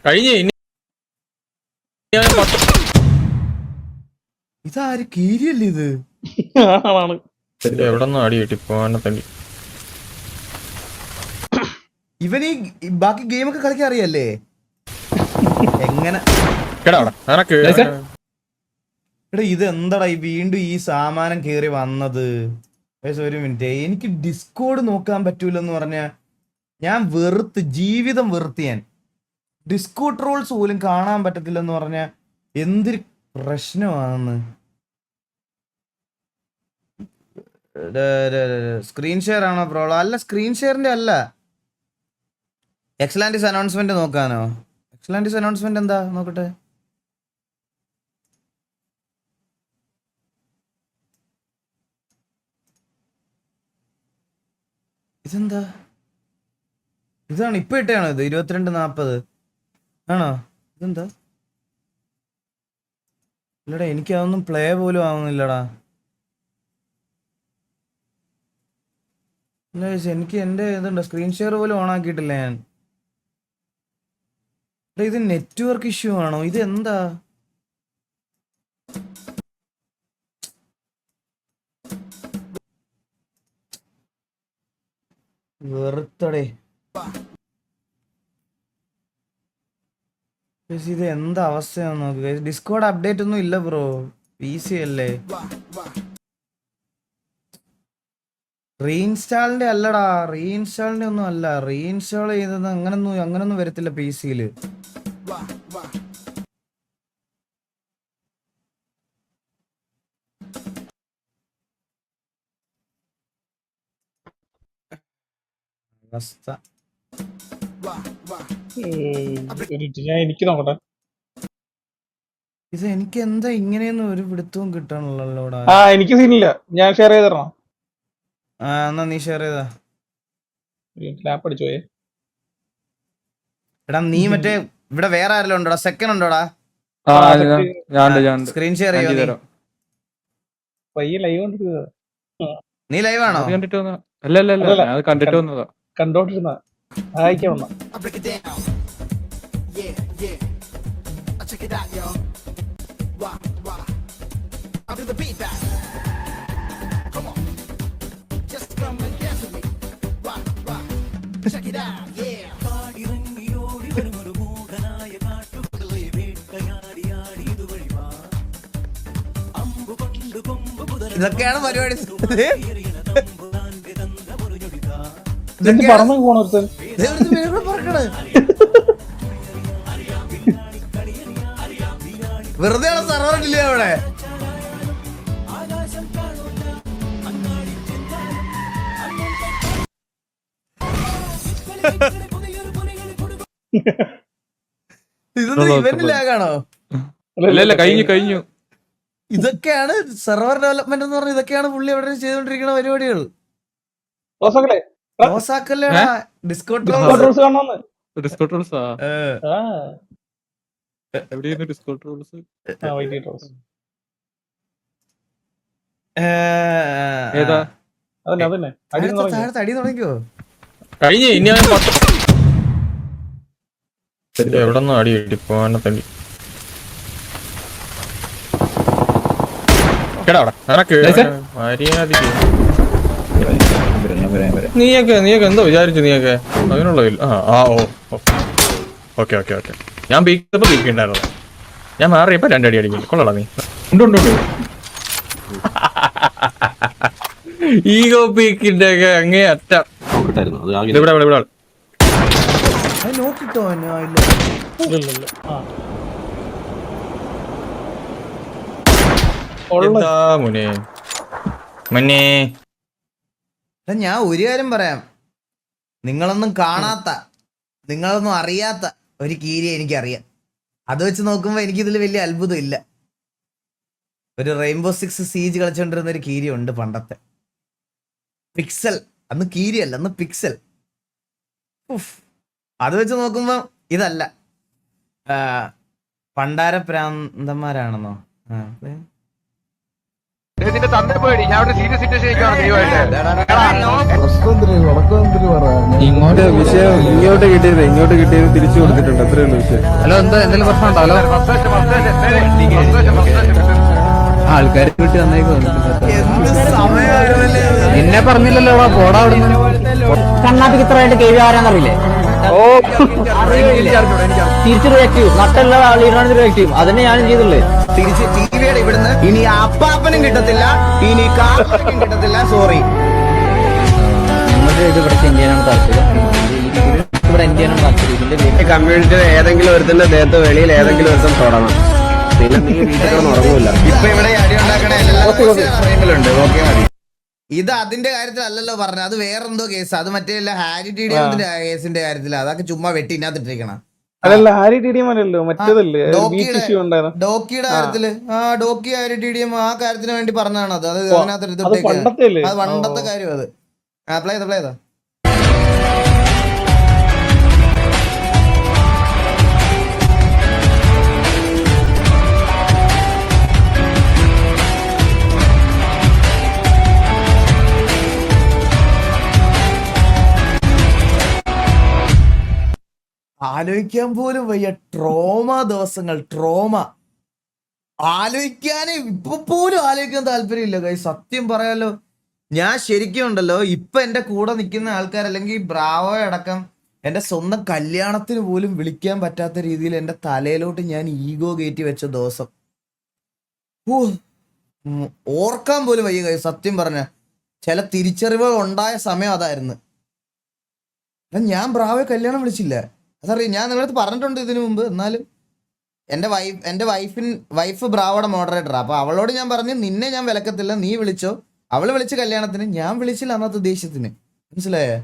കഴിഞ്ഞ ഇതാര് കീരിയല്ലേ ഇത്? എവിടെന്നും അടി കിട്ടി പോവാനെ തള്ളി. ഇവന് ഈ ബാക്കി ഗെയിമൊക്കെ കളിക്കാൻ അറിയല്ലേ? എങ്ങനെ എടാ ഇത് എന്താടാ വീണ്ടും ഈ സാമാനം കേറി വന്നത്? ഒരു മിനിറ്റ്, എനിക്ക് ഡിസ്കോഡ് നോക്കാൻ പറ്റൂലെന്ന് പറഞ്ഞ ഞാൻ ജീവിതം വെറുത്ത്. ഞാൻ ഡിസ്കോഡ് ട്രോൾസ് പോലും കാണാൻ പറ്റത്തില്ലെന്ന് പറഞ്ഞ എന്തൊരു പ്രശ്നമാണെന്ന്. സ്ക്രീൻ ഷെയർ ആണോ പ്രോബ്ലം? അല്ല, സ്ക്രീൻ ഷെയറിന്റെ അല്ല. എക്സലാൻഡിസ് അനൗൺസ്മെന്റ് നോക്കാനോ? എക്സലാൻഡിസ് അനൗൺസ്മെന്റ് എന്താ നോക്കട്ടെ. ഇതെന്താ? ഇതാണ് ഇപ്പൊ ഇട്ടാണോ ഇത്? 22:40 ആണോ? ഇതെന്താ? ഇല്ലടാ, എനിക്ക് അതൊന്നും പ്ലേ പോലും ആവുന്നില്ലടാ. ഇല്ല, എനിക്ക് എന്റെ ഇതുണ്ട്, സ്ക്രീൻ ഷെയർ പോലും ഓൺ ആക്കിയിട്ടില്ല ഞാൻ. ഇത് നെറ്റ്വർക്ക് ഇഷ്യൂ ആണോ? ഇത് എന്താ? വെറുത്തടേ. ഇത് എന്താ അവസ്ഥയാന്ന് നോക്കുക. ഡിസ്കോഡ് അപ്ഡേറ്റ് ഒന്നും ഇല്ല ബ്രോ, PC അല്ലേ. റീഇൻസ്റ്റാളിന്റെ അല്ലടാ, റീഇൻസ്റ്റാളിന്റെ ഒന്നും അല്ല. റീഇൻസ്റ്റാൾ ചെയ്തത് അങ്ങനൊന്നും വരത്തില്ല PC-യില്. അവസ്ഥ എനിക്ക് നോക്കട്ടെ. ഇത് എനിക്ക് എന്താ ഇങ്ങനെയൊന്നും ഒരു പിടുത്തവും കിട്ടണല്ലോടാ. എനിക്ക് സീനില്ല, ഞാൻ ഷെയർ ചെയ്ത് തരണോ? എന്നാ നീ ഷെയർ ചെയ്താ. ലാപ്പ് അടിച്ചു പോയേ. എടാ നീ മറ്റേ ഇവിടെ വേറെ ആരെല്ലാം ഉണ്ടോടാ? സെക്കൻഡ് ഉണ്ടോടാ? സ്ക്രീൻ ഷെയർ ചെയ്യോ? പയ്യെ ലൈവ് കണ്ടിട്ട്. നീ ലൈവ് ആണോ? കണ്ടോണ്ടിരുന്ന സഹായിക്കാൻ വന്ന. ഇതൊക്കെയാണ് പരിപാടി. പറന്നു പോണൊരുത്തൻ വെറുതെ സർവർ ഇല്ല അവിടെ. ഇതൊന്നും ഇവന്റ് ലാഗാണോ? കഴിഞ്ഞു. ഇതൊക്കെയാണ് സെർവർ ഡെവലപ്മെന്റ് എന്ന് പറഞ്ഞാൽ. ഇതൊക്കെയാണ് പുള്ളി അവിടെ ചെയ്തോണ്ടിരിക്കുന്ന പരിപാടികൾ. ഡിസ്കോഡ് അടി തുടങ്ങിക്കോ. കഴിഞ്ഞ എവിടെന്നും അടി കിട്ടി പോവാനെ തള്ളി. നീയൊക്കെ എന്തോ വിചാരിച്ചു? നീയൊക്കെ അതിനുള്ള ഓക്കെ. ഞാൻ ബീക്കപ്പോ ബീക്കുണ്ടായിരുന്നു. ഞാൻ മാറിയപ്പോ രണ്ടടി അടിക്കുന്നു. കൊള്ളടാ നീ. ഈഗോ പീക്കിന്റെ ഒക്കെ അങ്ങേ അറ്റം. ഇവിടെ ഞാൻ ഒരു കാര്യം പറയാം. നിങ്ങളൊന്നും കാണാത്ത, നിങ്ങളൊന്നും അറിയാത്ത ഒരു കീരിയെ എനിക്കറിയാം. അത് വെച്ച് നോക്കുമ്പോ എനിക്കിതിൽ വലിയ അത്ഭുതം ഇല്ല. ഒരു റെയിൻബോ 6 സീജ് കളിച്ചോണ്ടിരുന്ന ഒരു കീരി ഉണ്ട് പണ്ടത്തെ. പിക്സൽ. അന്ന് കീരിയല്ല, അന്ന് പിക്സൽ. അത് വെച്ച് നോക്കുമ്പോ ഇതല്ല. പണ്ടാര പ്രാന്തന്മാരാണെന്നോ? ഇതിന്റെ തന്റെ പേടി ഞാൻ ഒരു സീരിയസ് സിറ്റുവേഷൻ ഇങ്ങോട്ട് വിഷയം ഇങ്ങോട്ട് കിട്ടിയത് തിരിച്ചു കൊടുത്തിട്ടുണ്ട്. അത്രേ ഉള്ളൂ വിഷയം. ഹലോ എന്താ എന്തെങ്കിലും പ്രശ്നം ഉണ്ടോ? ഹലോ ആൾക്കാരെ കിട്ടി നന്നായി നിന്നെ പറഞ്ഞില്ലല്ലോ പോടാ അവിടുന്ന്. കണ്ണാപ്പിക്ക് ഇത്രയായിട്ട് കേവി ആരാന്നറിയില്ലേ? തിരിച്ച് റിയാക്ട് ചെയ്യും. നട്ടുള്ള ലീഡറാണ് റിയാക്ട് ചെയ്യും. അതന്നെ ഞാനും ചെയ്തുള്ളേ. തിരിച്ച് ടിവിയുടെ ഇവിടുന്ന് ഇനി അപ്പാപ്പനും കിട്ടത്തില്ല, ഇനി കാപ്പനും കിട്ടത്തില്ല. സോറി. ഞങ്ങളുടെ ഇത് ഇവിടെ സെൻഡ് ചെയ്യാനാണ് താല്പര്യം. ഇവിടെ എൻഡ് ചെയ്യാനാണ് താല്പര്യം. ഇതിന്റെ കമ്മ്യൂണിറ്റി ഏതെങ്കിലും ഒരുത്തിന്റെ ദേഹത്ത് വെളിയിൽ ഏതെങ്കിലും ഒരുത്തം തൊടണം. പിന്നെ നീ വീട്ടിൽ ഉറങ്ങൂല. ഇപ്പൊ ഇവിടെ അടി ഉണ്ടാക്കണ എല്ലാ അറിയുന്നുണ്ട്. ഓക്കെ മതി. ഇത് അതിന്റെ കാര്യത്തിലല്ലല്ലോ പറഞ്ഞത്, അത് വേറെന്തോ കേസ്. അത് മറ്റേ ഹാരി ടി ഡി എമ്മിന്റെ കേസിന്റെ കാര്യത്തില്. അതൊക്കെ ചുമ്മാ വെട്ടി ഇതിനകത്തിട്ടിരിക്കണം. അല്ലല്ല ഹാരി ടി ഡി എം അല്ലല്ലോ, മറ്റേതല്ലേ ഡോക്കിയുടെ കാര്യത്തില്. ഡോക്കി ഹാരി ടി ഡി എം ആ കാര്യത്തിന് വേണ്ടി പറഞ്ഞതാണ്. അത് അതിനകത്ത് അത് പണ്ടത്തെ അത് പണ്ടത്തെ കാര്യം. അത് അപ്ലൈ ചെയ്താ ആലോചിക്കാൻ പോലും വയ്യ. ദിവസങ്ങൾ ആലോചിക്കാനേ ഇപ്പൊ പോലും ആലോചിക്കാൻ താല്പര്യമില്ല കൈ. സത്യം പറയാലോ, ഞാൻ ശരിക്കും ഉണ്ടല്ലോ ഇപ്പൊ എന്റെ കൂടെ നിൽക്കുന്ന ആൾക്കാർ, അല്ലെങ്കിൽ ബ്രാവോ അടക്കം എന്റെ സ്വന്തം കല്യാണത്തിന് പോലും വിളിക്കാൻ പറ്റാത്ത രീതിയിൽ എന്റെ തലയിലോട്ട് ഞാൻ ഈഗോ കയറ്റി വെച്ച ദിവസം ഓർക്കാൻ പോലും വയ്യ കൈ. സത്യം പറഞ്ഞ ചില തിരിച്ചറിവുകൾ ഉണ്ടായ സമയം അതായിരുന്നു. ഞാൻ ബ്രാവോയെ കല്യാണം വിളിച്ചില്ല, അതറിയാം. ഞാൻ നിങ്ങളടുത്ത് പറഞ്ഞിട്ടുണ്ട് ഇതിനു മുമ്പ്. എന്നാലും എൻ്റെ വൈഫ് ബ്രാവോയുടെ മോഡറേറ്ററാ. അപ്പൊ അവളോട് ഞാൻ പറഞ്ഞു, നിന്നെ ഞാൻ വിലക്കത്തില്ല, നീ വിളിച്ചോ. അവള് വിളിച്ച കല്യാണത്തിന്, ഞാൻ വിളിച്ചില്ല അന്നത്തെ ദേഷ്യത്തിന്. മനസ്സിലായേ?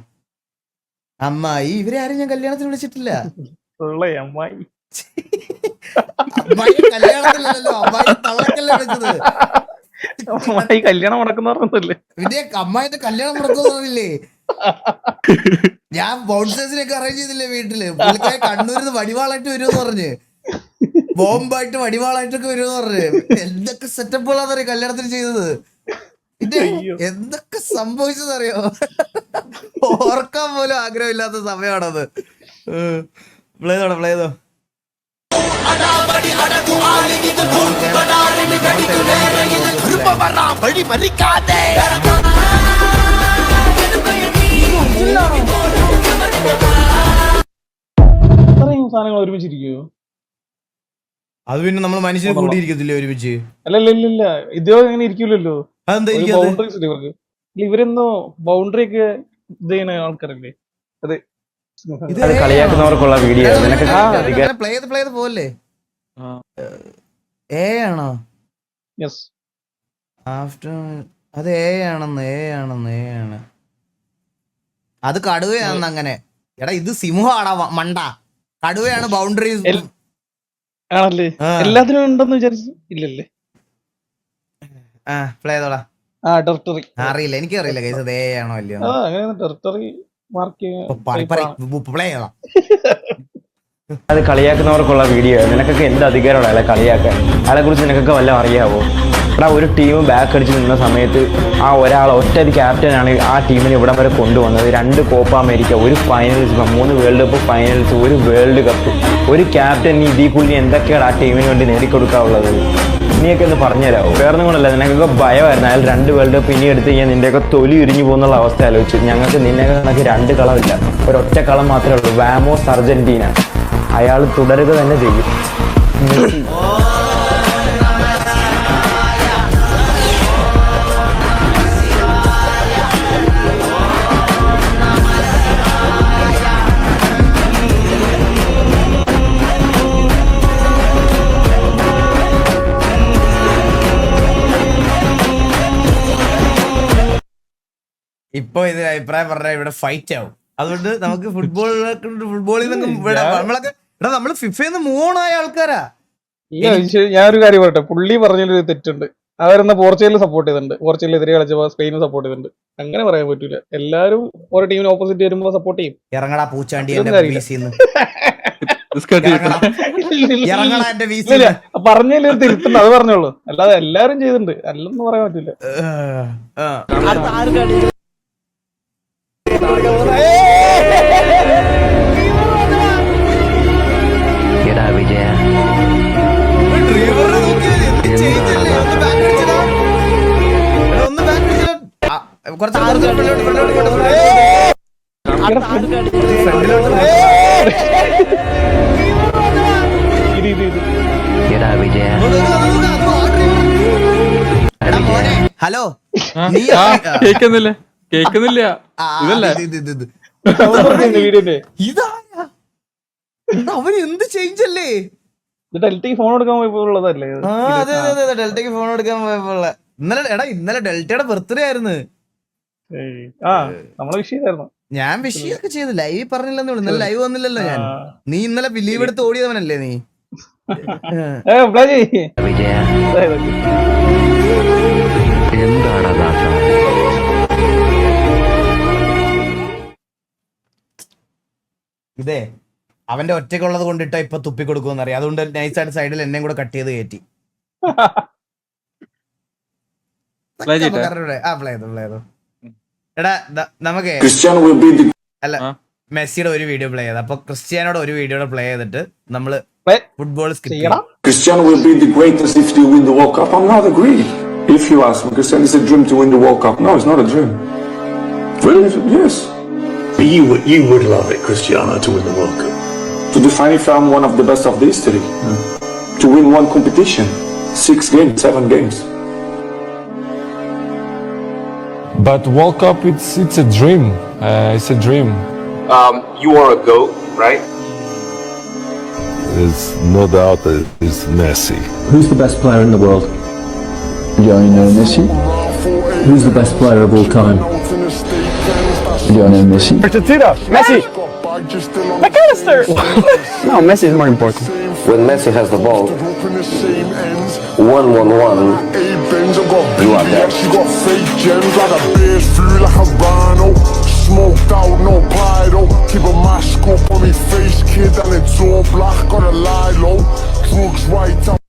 അമ്മായി ഇവരെ ആരും ഞാൻ കല്യാണത്തിന് വിളിച്ചിട്ടില്ല. അമ്മായി കല്യാണത്തിലല്ലോ, അമ്മായി തള്ളക്കല്ലേ വിളിച്ചത്. കല്യാണം നടക്കുന്നല്ലേ പിന്നെ അമ്മായിന്റെ കല്യാണം നടക്കുന്നില്ലേ? ഞാൻ ബൗൺസേഴ്സിനൊക്കെ അറേഞ്ച് ചെയ്തില്ലേ വീട്ടില്. പുള്ളിക്കാരി കണ്ണൂരിന്ന് വടിവാളായിട്ട് വരുമെന്ന് പറഞ്ഞ്, ബോംബായിട്ട് വടിവാളായിട്ടൊക്കെ വരുമെന്ന് പറഞ്ഞ് എന്തൊക്കെ സെറ്റപ്പുകളാന്നറിയോ കല്യാണത്തിന് ചെയ്തത്. പിന്നെ എന്തൊക്കെ സംഭവിച്ചതറിയോ? ഓർക്കാൻ പോലും ആഗ്രഹമില്ലാത്ത സമയമാണത്. പ്ലേ ചെയ്തോ. സാധനങ്ങൾ ഒരുമിച്ചിരിക്കുവോ? അത് പിന്നെ നമ്മൾ മനുഷ്യനെ കൂട്ടിയിരിക്കത്തില്ലേ ഒരുമിച്ച്? അല്ലല്ല ഇതോ അങ്ങനെ ഇരിക്കൂലല്ലോ. ബൗണ്ടറീസ് ഇല്ല ഇവർക്ക്. ഇവരെന്തോ ബൗണ്ടറി ഒക്കെ ഇത് ചെയ്യുന്ന ആൾക്കാരല്ലേ? അതെ, കളിയാക്കുന്നവർക്കുള്ള വീഡിയോ പ്ലേ ചെയ്ത് പോവല്ലേ? എ ആണോ? യെസ്, ആഫ്റ്റർ അത് എ ആണ്. അത് കടുവയാണെന്ന്. അങ്ങനെ എടാ ഇത് സിംഹമാടാ മണ്ട. കടുവയാണ് ബൗണ്ടറീസ് ആണല്ലേ? എല്ലാത്തിനും ഉണ്ടെന്ന് വിചാരിച്ചു. ഇല്ലല്ലേ? പ്ലേ ചെയ്തോളാം. ടെറിട്ടറി അറിയില്ല, എനിക്കറിയില്ല കേസ് അത് എ ആണോ അല്ലയോ. അങ്ങനെ ടെറിട്ടറി മാർക്ക് പ്ലേ ചെയ്യണം. അത് കളിയാക്കുന്നവർക്കുള്ള വീഡിയോ. നിനക്കൊക്കെ എന്ത് അധികാരമാണ് അയാളെ കളിയാക്കാൻ? അയാളെ കുറിച്ച് നിനക്കൊക്കെ വല്ലതും അറിയാവോ? എടാ, ഒരു ടീം ബാക്ക് അടിച്ച് നിന്ന സമയത്ത് ആ ഒരാൾ ഒറ്റ ക്യാപ്റ്റനാണ് ആ ടീമിനെ ഇവിടം വരെ കൊണ്ടുവന്നത്. 2 Copa America, 1 finals, 3 world cup finals, 1 world cup. ഒരു ക്യാപ്റ്റൻ നീ ഇതിൽ കൂടി എന്തൊക്കെയാണ് ആ ടീമിന് വേണ്ടി നേടിക്കൊടുക്കാനുള്ളത്? നീയൊക്കെ ഒന്ന് പറഞ്ഞുതരാമോ? വേറെ കൊണ്ടല്ല, നിനക്കൊക്കെ ഭയമായിരുന്നു. അയാൾ 2 വേൾഡ് കപ്പ് ഇനി എടുത്ത് കഴിഞ്ഞാൽ നിന്റെയൊക്കെ തൊലി ഉരിഞ്ഞു പോകുന്നുള്ള അവസ്ഥ ആലോചിച്ചു. ഞങ്ങൾക്ക് നിന്നെ കണക്ക് 2 കളമില്ല, ഒരൊറ്റ കളം മാത്രമേ ഉള്ളൂ. വാമോസ് അർജന്റീന. അയാൾ തുടരുക തന്നെ ചെയ്യും. ഇപ്പൊ ഇതിന് അഭിപ്രായം പറഞ്ഞാൽ ഇവിടെ ഫൈറ്റ് ആവും. അതുകൊണ്ട് നമുക്ക് ഫുട്ബോളിൽ നമ്മളൊക്കെ നമ്മള് ഫിഫന്ന് മൂവ് ഓൺ ആയ ആൾക്കാരാ. ഞാനൊരു കാര്യം പറയട്ടെ, പുള്ളി പറഞ്ഞൊരു തെറ്റുണ്ട്. അവരെന്നാ പോർച്ചുഗലിൽ സപ്പോർട്ട് ചെയ്തിട്ടുണ്ട്, പോർച്ചുഗലിനെതിരെ കളിച്ചപ്പോ സ്പെയിനും സപ്പോർട്ട് ചെയ്തിട്ടുണ്ട്. അങ്ങനെ പറയാൻ പറ്റൂല. എല്ലാരും ഓരോ ടീമിന് ഓപ്പോസിറ്റ് വരുമ്പോ സപ്പോർട്ട് ചെയ്യും. ഇറങ്ങടാ പൂച്ചാണ്ടി. ഇറങ്ങണ എന്റെ വീസി. ഇല്ല പറഞ്ഞതിൽ തിരുത്തുണ്ട്, അത് പറഞ്ഞോളൂ. അല്ലാതെ എല്ലാരും ചെയ്തിട്ടുണ്ട്, അല്ലെന്ന് പറയാൻ പറ്റില്ല. എടാ വിജയ എടാ വിജയ ഹലോ കേക്കുന്നില്ല ഇതല്ലേ വീഡിയോന്റെ ഇതാരാ? അവന് എന്ത് ചേഞ്ച് അല്ലേ? ഡെൽറ്റയ്ക്ക് ഫോൺ എടുക്കാൻ പോയപ്പോ ഉള്ളതല്ലേ? ആ അതെ അതെ അതെ, ഡെൽറ്റയ്ക്ക് ഫോൺ എടുക്കാൻ പോയപ്പോള്ള. ഇന്നലെ ഡെൽറ്റയുടെ ബർത്ത്ഡേ ആയിരുന്നു. ആ നമ്മളെ വിഷയമായിരുന്നു. ഞാൻ വിഷയൊക്കെ ചെയ്തു, ലൈവ് പറഞ്ഞില്ലെന്നേ ഉള്ളൂ. ഇന്നലെ ലൈവ് വന്നില്ലല്ലോ ഞാൻ. നീ ഇന്നലെ ലീവ് എടുത്ത് ഓടിയവനല്ലേ നീ? വിജയ എന്താടാ ദാസ? ഇതേ അവന്റെ ഒറ്റയ്ക്കുള്ളത് കൊണ്ടിട്ടാ ഇപ്പൊ തുപ്പി കൊടുക്കുമെന്നറിയാം. അതുകൊണ്ട് നൈസായിട്ട് സൈഡിൽ എന്നെയും കൂടെ കട്ട് ചെയ്ത് കയറ്റി. എടാ നമുക്ക് അല്ല മെസ്സിയുടെ ഒരു വീഡിയോ പ്ലേ ചെയ്ത്, അപ്പൊ ക്രിസ്ത്യാനോടെ ഒരു വീഡിയോ പ്ലേ ചെയ്തിട്ട് നമ്മള് ഫുട്ബോൾ സ്കിപ്പ് ചെയ്യണം. Cristiano will be the greatest if they win the World Cup. I'm not agree. If you ask me, Cristiano is a dream to win the World Cup. No, it's not a dream. Really? Yes. You would love it, Cristiano, to win the World Cup. To define if I'm one of the best of the history. To win one competition. 6 games, 7 games. But World Cup, it's a dream. It's a dream. You are a GOAT, right? There's no doubt that it's Messi. Who's the best player in the world? Lionel Messi. Who's the best player of all time? Lionel Messi. Argentina, Messi. McAllister. No, Messi is more important. When Messi has the ball, 1-1-1, you are there. You got fake gems like a beard through like a rhino. Smoked out, no pyro. Keep a mask up on me face, kid, and it's all black. Gotta lie low. Drugs right up.